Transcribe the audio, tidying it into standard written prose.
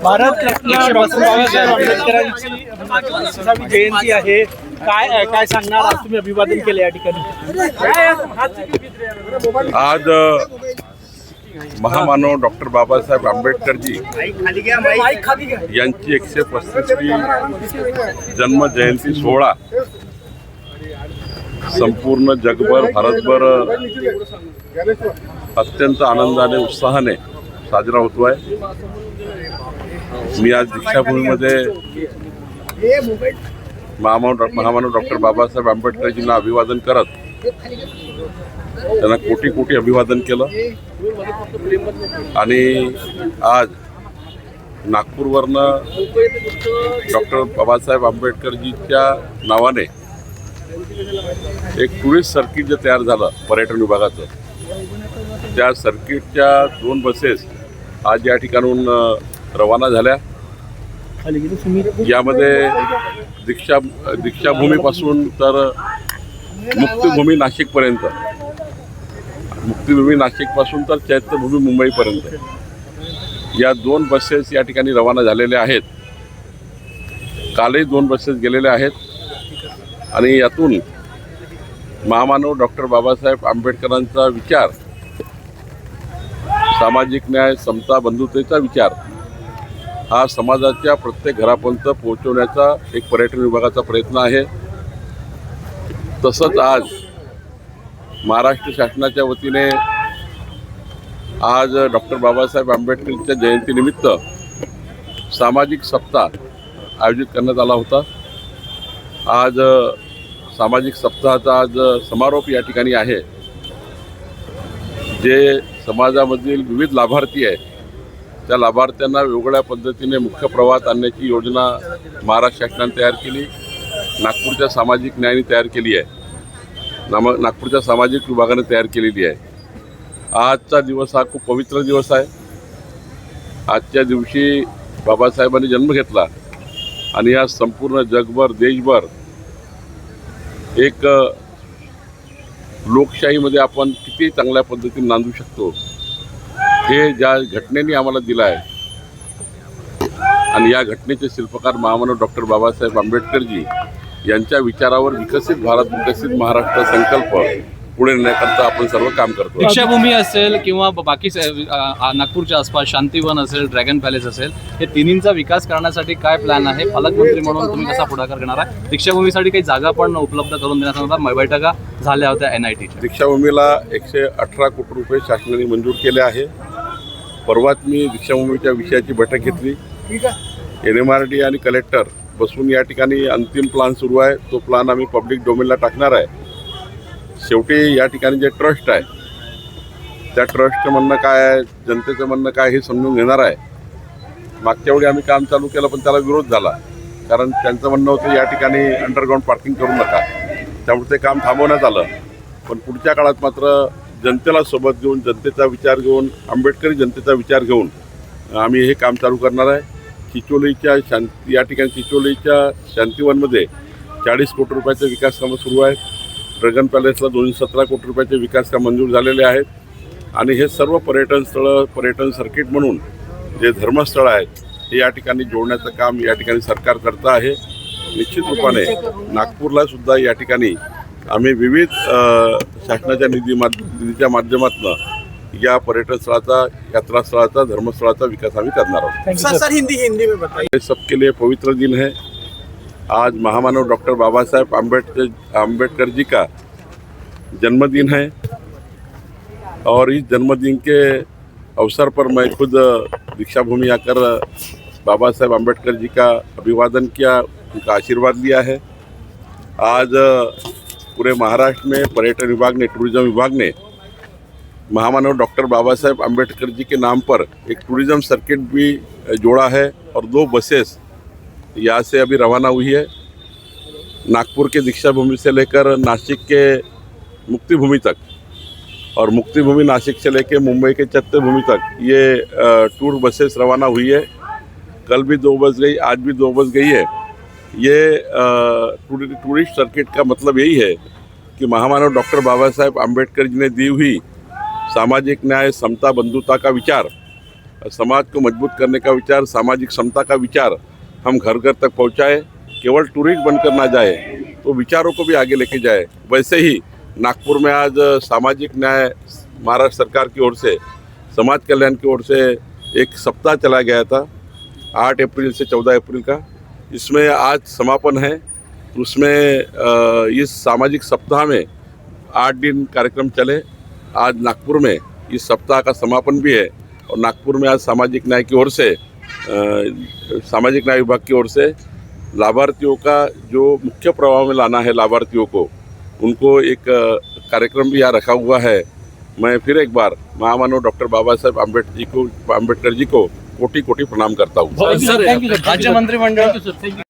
Bharat Ratna doctor Babasaheb आंबेडकरांची जयंती आहे. काय सांगणार? आज तुम्ही अभिवादन केले या ठिकाणी. आज महामानव डॉक्टर बाबासाहेब आंबेडकरजी यांची 135वी जन्म जयंती सोहळा संपूर्ण जगभर भारतभर अत्यंत आनंदाने उत्साहाने साजरा होतो आहे. मी आज दीक्षाभूमीमध्ये महामानव डॉक्टर बाबासाहेब आंबेडकरजींना अभिवादन करत त्यांना कोटी कोटी अभिवादन केलं. आणि आज नागपूरवरनं डॉक्टर बाबासाहेब आंबेडकरजीच्या नावाने एक टुरिस्ट सर्किट जे तयार झालं पर्यटन विभागाचं, त्या सर्किटच्या 2 बसेस आज या ठिकाणून रवाना झाल्या. यामध्ये दीक्षाभूमीपासून तर मुक्तिभूमी नाशिकपर्यंत, मुक्तिभूमी नाशिकपासून तर चैत्यभूमी मुंबईपर्यंत या 2 बसेस या ठिकाणी रवाना झालेल्या आहेत. कालही 2 बसेस गेलेल्या आहेत. आणि यातून महामानव डॉक्टर बाबासाहेब आंबेडकरांचा विचार, सामाजिक न्याय, समता, बंधुतेचा विचार हा समाजाच्या प्रत्येक घरापर्यंत पोहोचवण्याचा एक पर्यटन विभागाचा प्रयत्न आहे. तसंच आज महाराष्ट्र शासनाच्या वतीने आज डॉक्टर बाबासाहेब आंबेडकरांच्या जयंतीनिमित्त सामाजिक सप्ताह आयोजित करण्यात आला होता. आज सामाजिक सप्ताहाचा आज समारोप या ठिकाणी आहे. जे समाजामधील विविध लाभार्थी आहेत त्या लाभार्थ्यांना वेगवेगळ्या पद्धतीने मुख्य प्रवाहात आणण्याची योजना महाराष्ट्र शासनाने तयार केली, नागपूरच्या सामाजिक न्यायाने तयार केली आहे, नागपूरच्या सामाजिक विभागाने तयार केलेली आहे. आजचा दिवस हा खूप पवित्र दिवस आहे. आजच्या दिवशी बाबासाहेबांनी जन्म घेतला आणि आज संपूर्ण जगभर, देशभर एक लोकशाहीमध्ये आपण किती चांगल्या पद्धतीने नांदू शकतो हे ज्या घटनेने आम्हाला दिलं आहे. आणि या घटनेचे शिल्पकार महामानव डॉक्टर बाबासाहेब आंबेडकरजी यांच्या विचारावर विकसित भारत, विकसित महाराष्ट्र संकल्प पुढे नेण्याकरता आपण सर्व काम करतो. दीक्षाभूमी असेल किंवा बाकी नागपूरच्या आसपास शांतीवन असेल, ड्रॅगन पॅलेस असेल, हे तिन्हींचा विकास करण्यासाठी काय प्लॅन आहे? पालकमंत्री म्हणून तुम्ही कसा पुढाकार घेणार आहे? दीक्षाभूमीसाठी काही जागा पण उपलब्ध करून देण्यासंदर्भात बैठका झाल्या होत्या NITच्या. दीक्षाभूमीला 118 कोटी रुपये शासनाने मंजूर केले आहे. परवाच मी दीक्षाभूमीच्या विषयाची बैठक घेतली. NMRD आणि कलेक्टर बसून या ठिकाणी अंतिम प्लान सुरू आहे. तो प्लान आम्ही पब्लिक डोमेनला टाकणार आहे. शेवटी या ठिकाणी जे ट्रस्ट आहे त्या ट्रस्टचं म्हणणं काय आहे, जनतेचं म्हणणं काय हे समजून घेणार आहे. मागच्या वेळी आम्ही काम चालू केलं पण त्याला विरोध झाला, कारण त्यांचं म्हणणं होतं या ठिकाणी अंडरग्राऊंड पार्किंग करू नका, त्यामुळे ते काम थांबवण्यात आलं. पण पुढच्या काळात मात्र जनतेला सोबत घेऊन, जनतेचा विचार घेऊन, आंबेडकरी जनतेचा विचार घेऊन आम्ही हे काम चालू करणार आहे. चिचोलीच्या या ठिकाणी चिचोलीच्या शांतीवनमध्ये 40 कोटी रुपयाचे विकास कामं सुरू आहेत. ड्रॅगन पॅलेसला 217 कोटी रुपयाचे विकास काम मंजूर झालेले आहेत. आणि हे सर्व पर्यटन स्थळं, पर्यटन सर्किट म्हणून जे धर्मस्थळं आहेत हे या ठिकाणी जोडण्याचं काम या ठिकाणी सरकार करतं आहे. निश्चित रूपाने नागपूरला सुद्धा या ठिकाणी आम्ही विविध शासनाच्या निधीच्या माध्यमातून या पर्यटन स्थळाचा, यात्रास्थळाचा, धर्मस्थळाचा विकास आम्ही करणार आहोत. सर हिंदी में बताइए. सबके लिए पवित्र दिन है. आज महामानव डॉक्टर बाबासाहेब आंबेडकर जी का जन्मदिन है और इस जन्मदिन के अवसर पर मैं खुद दीक्षाभूमि आकर बाबा साहेब आंबेडकर जी का अभिवादन किया, उनका आशीर्वाद लिया है। आज पूरे महाराष्ट्र में पर्यटन विभाग ने, टूरिज़्म विभाग ने महामानव डॉक्टर बाबा साहेब आंबेडकर जी के नाम पर एक टूरिज़्म सर्किट भी जोड़ा है और 2 बसेस यहाँ से अभी रवाना हुई है। नागपुर के दीक्षाभूमि से लेकर नासिक के मुक्तिभूमि तक और मुक्तिभूमि नासिक से लेकर मुंबई के चैत्यभूमि तक ये टूर बसेस रवाना हुई है। कल भी 2 बज गई, आज भी 2 बज गई है। ये टूरिस्ट सर्किट का मतलब यही है कि महामानव डॉक्टर बाबा साहेब आम्बेडकर जी ने दी हुई सामाजिक न्याय, समता, बंधुता का विचार, समाज को मजबूत करने का विचार, सामाजिक समता का विचार हम घर घर तक पहुंचाए। केवल टूरिस्ट बनकर ना जाए तो विचारों को भी आगे लेके जाए। वैसे ही नागपुर में आज सामाजिक न्याय महाराष्ट्र सरकार की ओर से, समाज कल्याण की ओर से एक सप्ताह चला गया था 8 अप्रैल से 14 अप्रैल का। इसमें आज समापन है। उसमें इस सामाजिक सप्ताह में 8 दिन कार्यक्रम चले। आज नागपुर में इस सप्ताह का समापन भी है और नागपुर में आज सामाजिक न्याय की ओर से, सामाजिक न्याय विभाग की ओर से लाभार्थियों का जो मुख्य प्रवाह में लाना है, लाभार्थियों को, उनको एक कार्यक्रम भी यहाँ रखा हुआ है। मैं फिर एक बार महामानव डॉक्टर बाबा साहेब आम्बेडकर जी को कोटि कोटि प्रणाम करता हूँ। सर, राज्य मंत्रिमंडळ